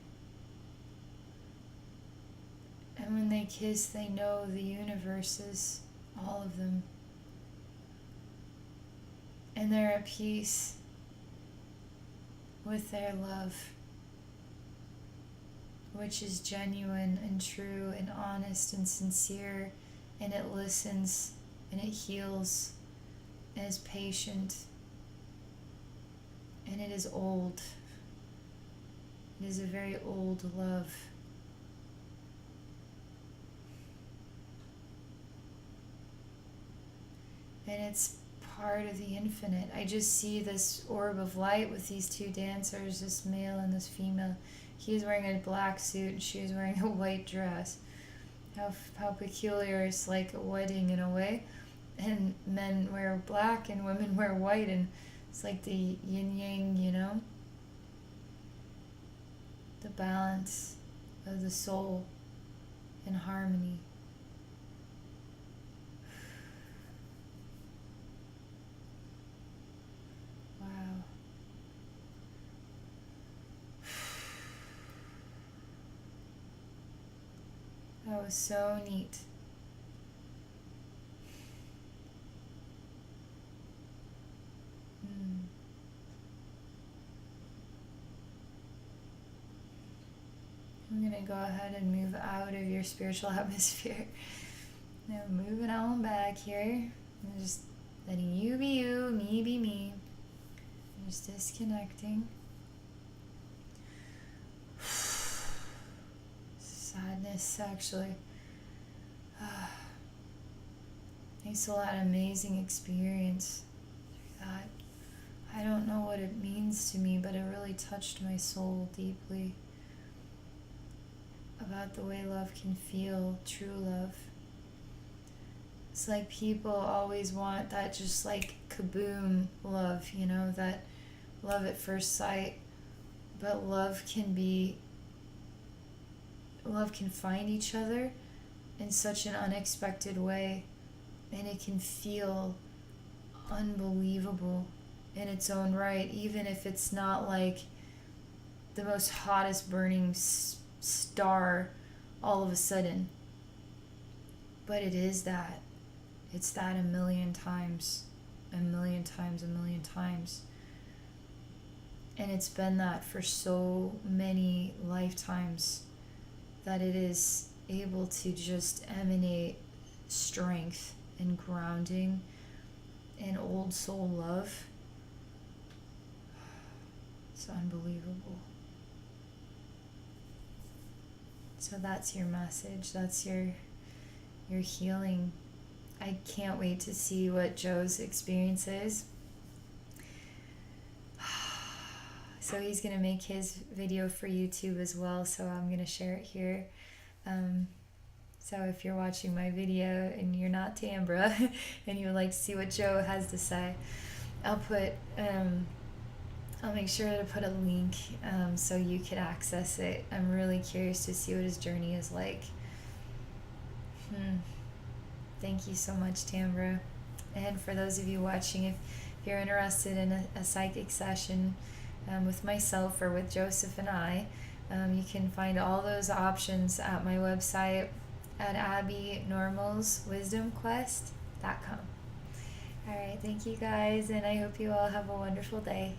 And when they kiss, they know the universes, all of them. And they're at peace with their love, which is genuine and true and honest and sincere, and it listens and it heals and is patient, and it is old. It is a very old love. And it's part of the infinite. I just see this orb of light with these two dancers, this male and this female. He's wearing a black suit and she's wearing a white dress. How peculiar. It's like a wedding in a way. And men wear black and women wear white, and it's like the yin-yang, the balance of the soul in harmony. Wow. That was so neat. I'm going to go ahead and move out of your spiritual atmosphere. Now moving on back here. I'm just letting you be you, me be me. I'm just disconnecting. Sadness, actually. Thanks a lot, amazing experience through that. I don't know what it means to me, but it really touched my soul deeply. About the way love can feel, true love. It's like people always want that just like kaboom love, you know, that love at first sight. But love can find each other in such an unexpected way, and it can feel unbelievable in its own right, even if it's not like the most hottest burning star all of a sudden. But it is that. It's that a million times, a million times, a million times. And it's been that for so many lifetimes that it is able to just emanate strength and grounding and old soul love. It's unbelievable. So that's your message. That's your healing. I can't wait to see what Joe's experience is. So he's going to make his video for YouTube as well, so I'm going to share it here. So if you're watching my video and you're not Tambra and you would like to see what Joe has to say, I'll make sure to put a link so you can access it. I'm really curious to see what his journey is like. Thank you so much, Tambra. And for those of you watching, if you're interested in a psychic session with myself or with Joseph and I, you can find all those options at my website at abbeynormalswisdomquest.com. All right, thank you guys, and I hope you all have a wonderful day.